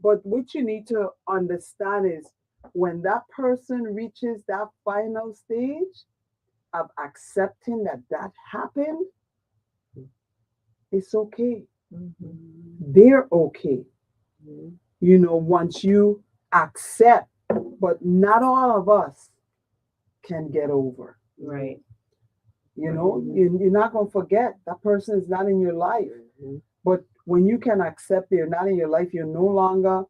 Speaker 4: But what you need to understand is when that person reaches that final stage of accepting that happened, it's okay.
Speaker 5: Mm-hmm.
Speaker 4: They're okay.
Speaker 6: Mhm.
Speaker 4: You know, once you accept, but not all of us can get over.
Speaker 5: Right.
Speaker 4: You know, you're not going to forget that person is not in your life.
Speaker 6: Mhm.
Speaker 4: But when you can accept they're not in your life, you're no longer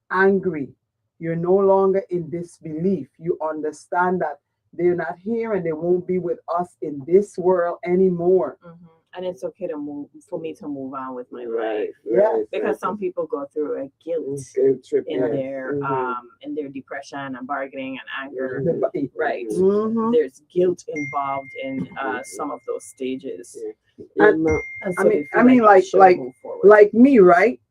Speaker 4: angry. You're no longer in disbelief. You understand that they're not here and they won't be with us in this world anymore.
Speaker 5: Mm-hmm. And it's okay to move for me to move on with my
Speaker 6: Right,
Speaker 5: life.
Speaker 4: Yeah.
Speaker 6: right,
Speaker 5: Because
Speaker 6: right.
Speaker 5: some people go through a guilt
Speaker 6: Guilt trip,
Speaker 5: in
Speaker 6: yes.
Speaker 5: their
Speaker 6: Mhm.
Speaker 5: in their depression and bargaining and anger.
Speaker 4: The-
Speaker 5: Right.
Speaker 4: Mhm.
Speaker 5: There's guilt involved in some of those stages.
Speaker 6: Yeah.
Speaker 4: And-
Speaker 5: And
Speaker 4: I
Speaker 5: so
Speaker 4: mean,
Speaker 5: they feel
Speaker 4: I mean,
Speaker 5: they
Speaker 4: like-
Speaker 5: should
Speaker 4: like-
Speaker 5: move forward.
Speaker 4: Like me, right?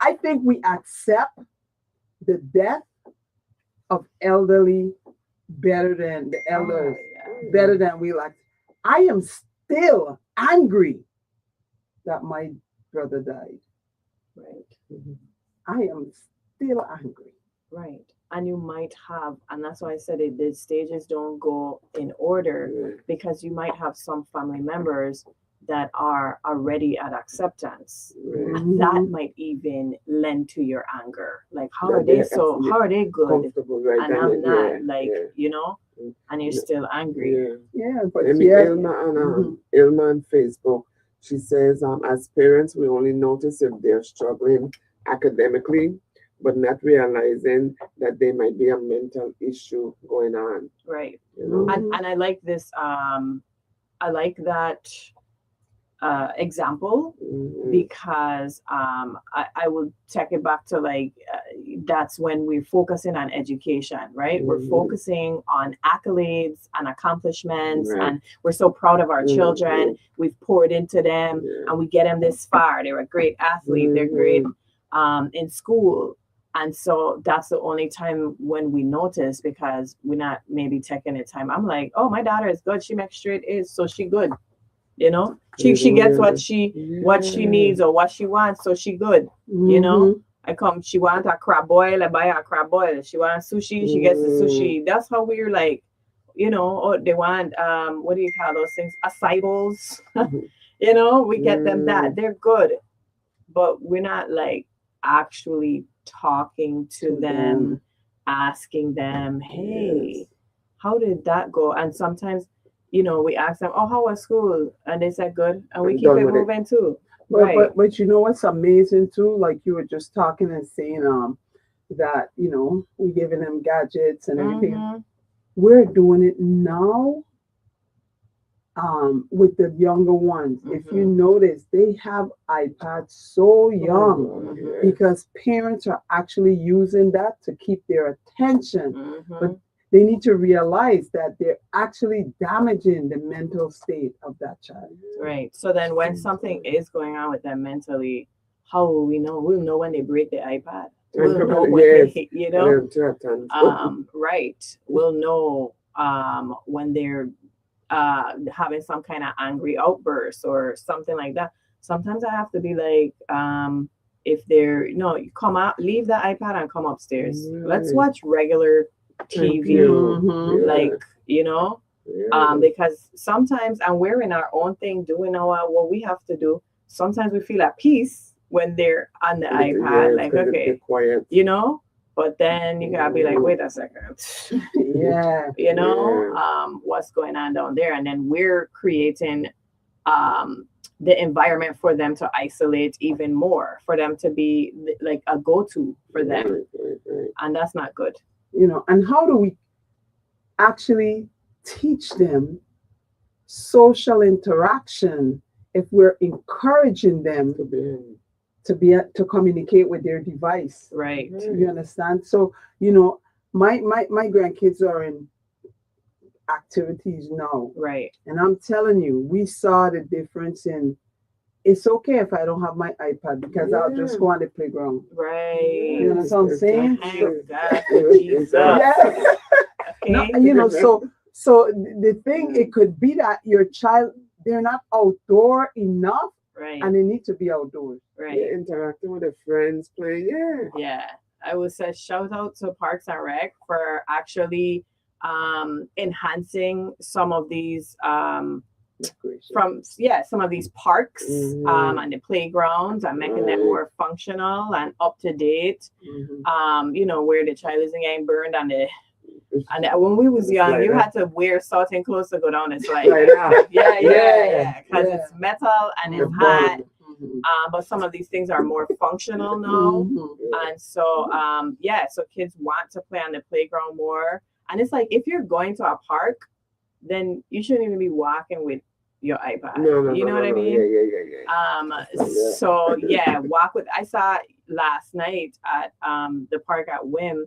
Speaker 4: I think we accept the death of elderly better than the elders,
Speaker 5: yeah.
Speaker 4: better than we like. I am still angry that my brother died.
Speaker 5: Right.
Speaker 4: I am still angry.
Speaker 5: Right. And you might have, and that's why I said it, the stages don't go in order, because you might have some family members that are already at acceptance. And that might even lend to your anger. Like, how are they good?
Speaker 6: Comfortable right
Speaker 5: And
Speaker 6: then
Speaker 5: I'm
Speaker 6: and
Speaker 5: not,
Speaker 6: there.
Speaker 5: like,
Speaker 6: Yeah.
Speaker 5: you know, and you're still angry.
Speaker 6: Yeah.
Speaker 4: Yeah, but
Speaker 6: I mean,
Speaker 4: yeah,
Speaker 6: Ilma on Facebook, she says, as parents, we only notice if they're struggling academically, but not realizing that there might be a mental issue going on.
Speaker 5: Right.
Speaker 6: You know?
Speaker 5: And I like this, I like that example, because I will take it back to like that's when we're focusing on education, right? We're focusing on accolades and accomplishments, and we're so proud of our children. We've poured into them, and we get them this far. They're a great athlete. They're great in school. And so that's the only time when we notice, because we're not maybe taking the time. I'm like, oh, my daughter is good. She makes straight A's, so she good. You know, she gets what she needs or what she wants, so she good. You know, she want a crab boil, I buy her a crab boil. She wants sushi, she gets the sushi. That's how we're like, you know. Or they want what do you call those things? Acai bowls. You know, we get them that. They're good, but we're not like actually talking to them, asking them, hey, how did that go? And sometimes, you know, we ask them, oh, how was school? And they said good. And we keep it moving too.
Speaker 4: But you know what's amazing too? Like you were just talking and saying that, you know, we giving them gadgets and everything. We're doing it now with the younger ones. If you notice, they have iPads so young because parents are actually using that to keep their attention. But they need to realize that they're actually damaging the mental state of that child.
Speaker 5: Right. So then when something is going on with them mentally, how will we know? We'll know when they break the iPad. We'll know when they, you know, right. We'll know when they're having some kind of angry outburst or something like that. Sometimes I have to be like, if they're, no, you come out, leave the iPad and come upstairs. Let's watch regular TV, like, you know, because sometimes, and we're in our own thing, doing what we have to do. Sometimes we feel at peace when they're on the iPad, like, okay,
Speaker 6: quiet.
Speaker 5: You know, but then you gotta be like, wait a second, you know, what's going on down there? And then we're creating the environment for them to isolate even more, for them to be like a go-to for them, and that's not good.
Speaker 4: You know, and how do we actually teach them social interaction if we're encouraging them to communicate with their device?
Speaker 5: Right.
Speaker 4: You understand? So, you know, my grandkids are in activities now.
Speaker 5: Right.
Speaker 4: And I'm telling you, we saw the difference in, it's okay if I don't have my iPad because I'll just go on the playground.
Speaker 5: Right.
Speaker 4: You know what I'm saying?
Speaker 5: Thank God for Jesus.
Speaker 4: Yeah.
Speaker 5: Okay.
Speaker 4: No, you know, so the thing, it could be that your child, they're not outdoor enough,
Speaker 5: right,
Speaker 4: and they need to be outdoors.
Speaker 5: Right.
Speaker 6: Yeah, interacting with their friends, playing.
Speaker 5: Yeah. I would say shout out to Parks and Rec for actually enhancing some of these from some of these parks and the playgrounds and making them more functional and up to date. Where the child isn't getting burned and when we was young, you had to wear certain clothes to go down the slide. Because it's metal and it's hot. But some of these things are more functional now, and so so kids want to play on the playground more. And it's like if you're going to a park, then you shouldn't even be walking with your iPad. You know what I mean? So walk with. I saw last night at the park at Wim.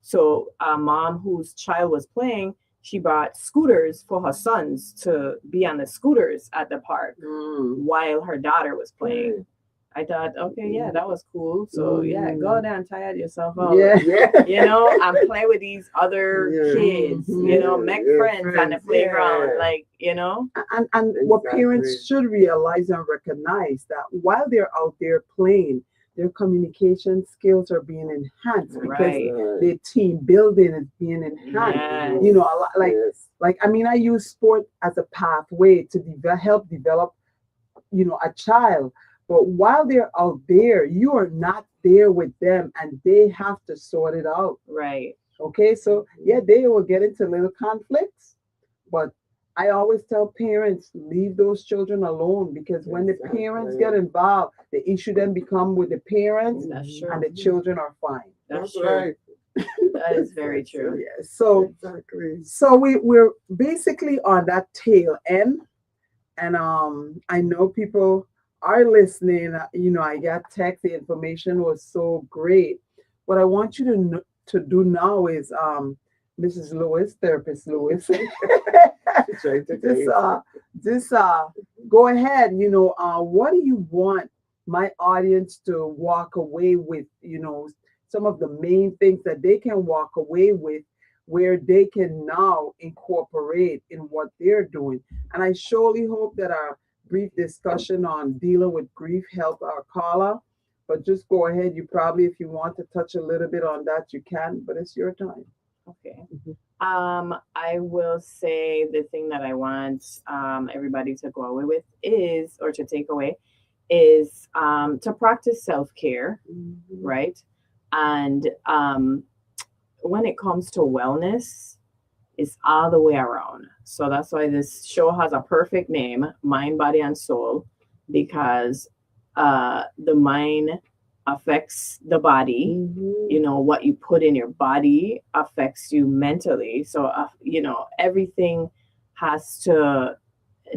Speaker 5: So a mom whose child was playing, she bought scooters for her sons to be on the scooters at the park while her daughter was playing. I thought, okay, that was cool. So go there and tire yourself out. And play with these other kids, make friends on the playground,
Speaker 4: And what parents should realize and recognize that while they're out there playing, their communication skills are being enhanced because their team building is being enhanced. A lot I use sport as a pathway to help develop, a child. But while they're out there, you are not there with them and they have to sort it out.
Speaker 5: Right.
Speaker 4: Okay. So they will get into little conflicts, but I always tell parents, leave those children alone because when the parents get involved, the issue then become with the parents and the children are fine.
Speaker 5: That's right. That is very true.
Speaker 4: So we're basically on that tail end. And I know people are listening. I got text, the information was so great. What I want you to do now is Mrs. Lewis, therapist Lewis. Just go ahead. What do you want my audience to walk away with? Some of the main things that they can walk away with, where they can now incorporate in what they're doing. And I surely hope that our brief discussion on dealing with grief helped our caller. But just go ahead. You probably, if you want to touch a little bit on that, you can. But it's your time.
Speaker 5: Okay. I will say the thing that I want everybody to go away with to take away is to practice self-care, right? And when it comes to wellness, it's all the way around. So that's why this show has a perfect name, Mind, Body, and Soul, because the mind affects the body. What you put in your body affects you mentally. So everything has to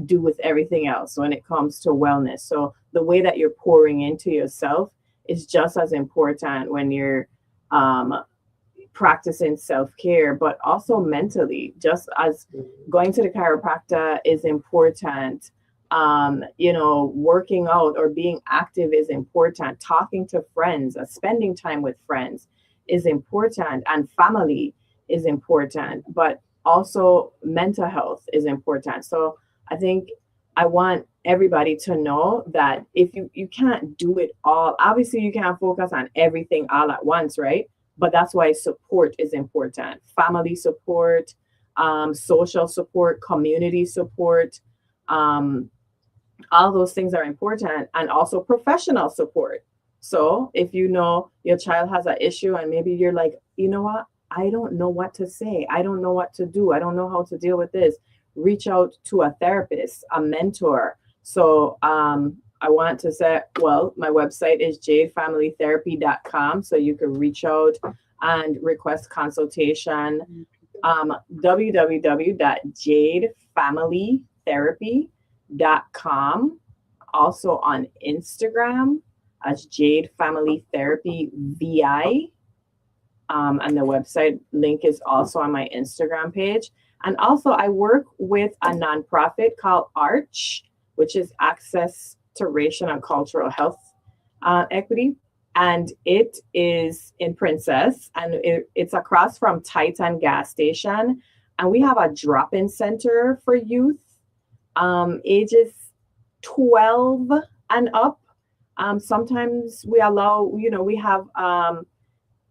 Speaker 5: do with everything else when it comes to wellness. So the way that you're pouring into yourself is just as important when you're practicing self-care, but also mentally, just as going to the chiropractor is important. Working out or being active is important. Talking to friends, spending time with friends is important, and family is important, but also mental health is important. So I think I want everybody to know that if you can't do it all, obviously you can't focus on everything all at once, right? But that's why support is important. Family support, social support, community support, all those things are important, and also professional support. So if your child has an issue and maybe you're like, you know what, I don't know what to say. I don't know what to do. I don't know how to deal with this. Reach out to a therapist, a mentor. So I want to say, my website is jadefamilytherapy.com. So you can reach out and request consultation. www.jadefamilytherapy.com. Also on Instagram as Jade Family Therapy VI. And the website link is also on my Instagram page. And also I work with a nonprofit called ARCH, which is Access to Racial and Cultural Health Equity. And it is in Princess, and it's across from Titan gas station. And we have a drop-in center for youth, ages 12 and up. Sometimes we allow, we have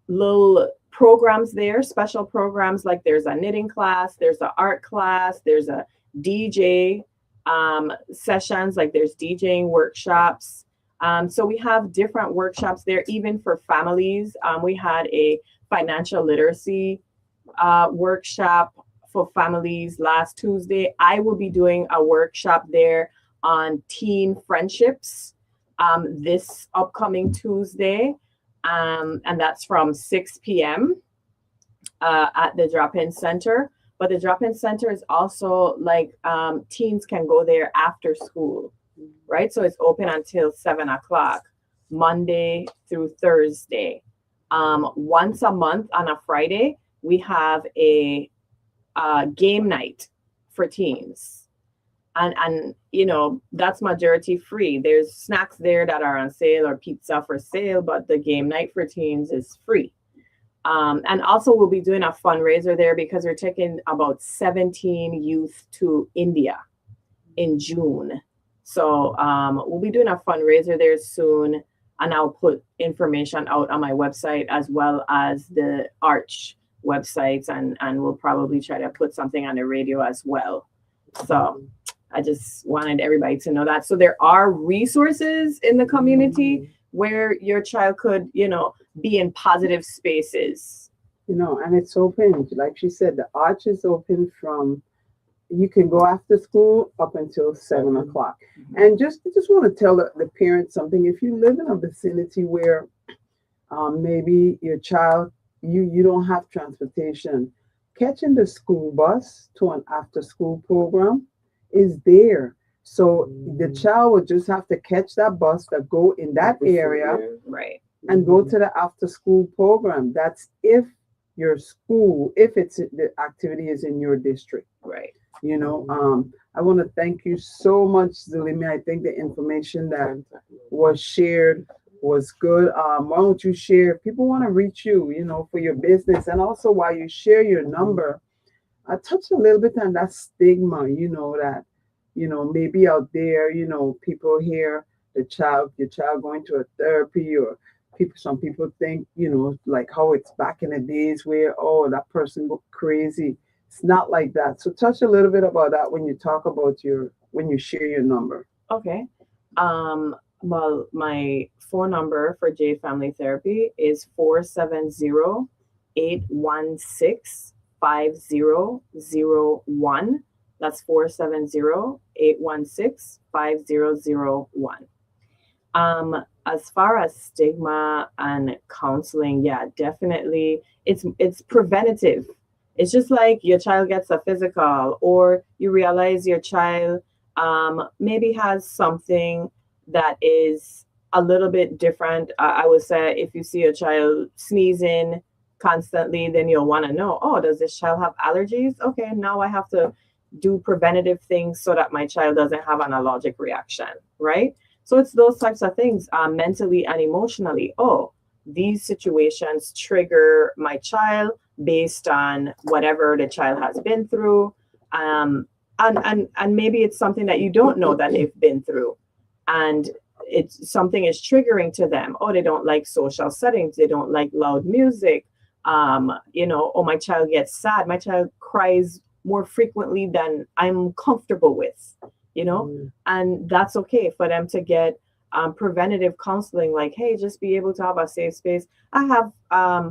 Speaker 5: little programs there, special programs, like there's a knitting class, there's an art class, there's a DJ sessions, like there's DJing workshops. So we have different workshops there, even for families. We had a financial literacy workshop for families last Tuesday. I will be doing a workshop there on teen friendships this upcoming Tuesday. And that's from 6 p.m. At the drop-in center. But the drop-in center is also like teens can go there after school, right? So it's open until 7 o'clock, Monday through Thursday. Once a month on a Friday, we have a game night for teens. And you know, that's majority free. There's snacks there that are on sale or pizza for sale, but the game night for teens is free. And also we'll be doing a fundraiser there because we're taking about 17 youth to India in June. So we'll be doing a fundraiser there soon, and I'll put information out on my website as well as the Arch websites, and we'll probably try to put something on the radio as well. So I just wanted everybody to know that. So there are resources in the community where your child could, you know, be in positive spaces.
Speaker 4: You know, and it's open, like she said, the Arch is open from, you can go after school up until 7 o'clock. And just want to tell the parents something. If you live in a vicinity where maybe your child, you don't have transportation, catching the school bus to an after school program is there. So the child would just have to catch that bus that go in that area,
Speaker 5: right,
Speaker 4: and go to the after school program. That's if your school, if it's the activity is in your district,
Speaker 5: right.
Speaker 4: You know, I want to thank you so much, Zulimi. I think the information that was shared was good. Why don't you share? People want to reach you, you know, for your business, and also while you share your number, I touched a little bit on that stigma, you know, that, you know, maybe out there, you know, people hear your child going to a therapy, or some people think, you know, like how it's back in the days where, oh, that person go crazy. It's not like that. So touch a little bit about that when you talk about when you share your number.
Speaker 5: Okay. Well, my phone number for J Family Therapy is 470-816-5001. That's 470-816-5001. As far as stigma and counseling, yeah, definitely it's preventative. It's just like your child gets a physical, or you realize your child maybe has something that is a little bit different. I would say if you see a child sneezing constantly, then you'll want to know, oh, does this child have allergies? Okay, now I have to do preventative things so that my child doesn't have an allergic reaction, right? So it's those types of things, mentally and emotionally. Oh, these situations trigger my child based on whatever the child has been through. And maybe it's something that you don't know that they've been through. And it's something is triggering to them. Oh, they don't like social settings. They don't like loud music. You know, oh, my child gets sad. My child cries more frequently than I'm comfortable with, you know, and that's okay for them to get preventative counseling, like, hey, just be able to have a safe space. I have a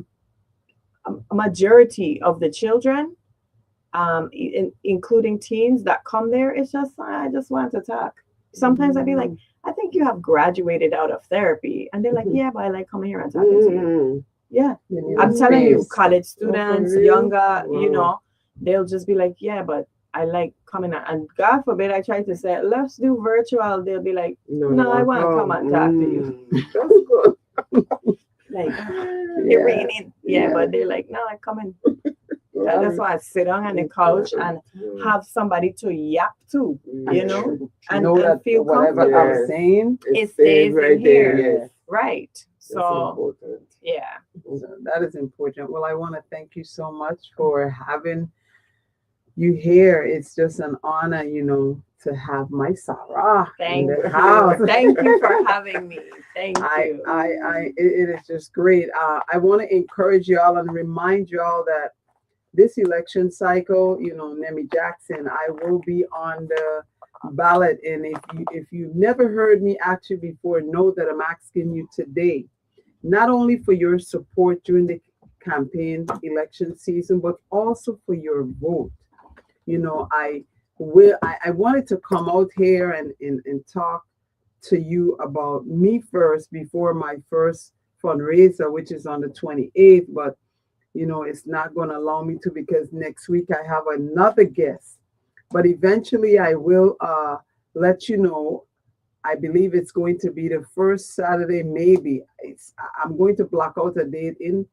Speaker 5: majority of the children, including teens that come there, it's just, I just want to talk. Sometimes I'd be like, I think you have graduated out of therapy. And they're like, yeah, but I like coming here and talking to you. Yeah. I'm telling you, college students, younger, you know, they'll just be like, yeah, but I like coming out. And God forbid I try to say, let's do virtual. They'll be like, no, I want to come and talk to you.
Speaker 6: That's good.
Speaker 5: Like, it's raining. Yeah, but they're like, no, I'm coming. I just want to sit down on the couch and have somebody to yap to, you know, and feel
Speaker 4: whatever I'm saying,
Speaker 5: it stays right in here. Right. So, yeah.
Speaker 4: So that is important. Well, I want to thank you so much for having you here. It's just an honor, you know, to have my Sarah in the house.
Speaker 5: Thank you for having me. Thank you.
Speaker 4: It is just great. I want to encourage y'all and remind y'all that this election cycle, you know, Nemmy Jackson, I will be on the ballot. And if you've never heard me ask you before, know that I'm asking you today, not only for your support during the campaign election season, but also for your vote. You know, I wanted to come out here and talk to you about me first before my first fundraiser, which is on the 28th, but you know, it's not going to allow me to because next week I have another guest. But eventually I will let you know. I believe it's going to be the first Saturday, maybe. I'm going to block out a date in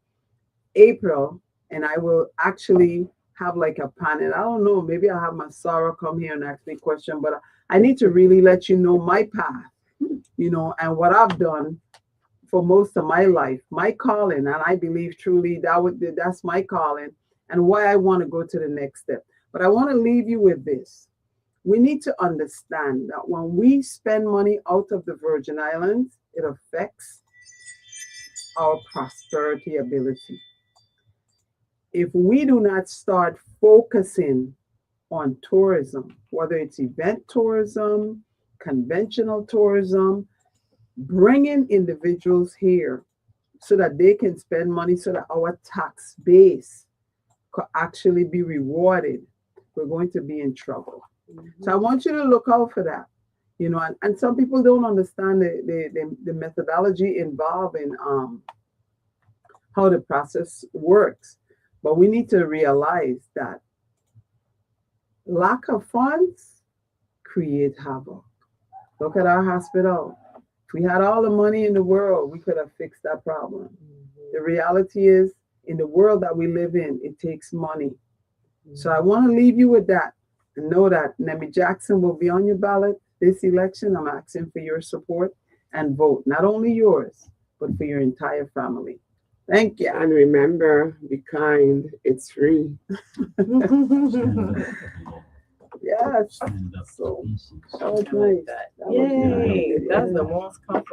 Speaker 4: April, and I will actually have like a panel. I don't know, maybe I'll have my Sarah come here and ask me a question, but I need to really let you know my path, you know, and what I've done for most of my life, my calling, and I believe truly that's my calling and why I want to go to the next step. But I want to leave you with this. We need to understand that when we spend money out of the Virgin Islands, it affects our prosperity ability. If we do not start focusing on tourism, whether it's event tourism, conventional tourism, bringing individuals here so that they can spend money so that our tax base could actually be rewarded, we're going to be in trouble. So I want you to look out for that. You know, and some people don't understand the methodology involved in how the process works. But we need to realize that lack of funds create havoc. Look at our hospital. If we had all the money in the world, we could have fixed that problem. The reality is, in the world that we live in, it takes money. So I want to leave you with that and know that Nemmy Jackson will be on your ballot this election. I'm asking for your support and vote, not only yours, but for your entire family. Thank you.
Speaker 6: And remember, be kind. It's free.
Speaker 4: Yes. So that was nice.
Speaker 5: Yay! That's the most comfortable.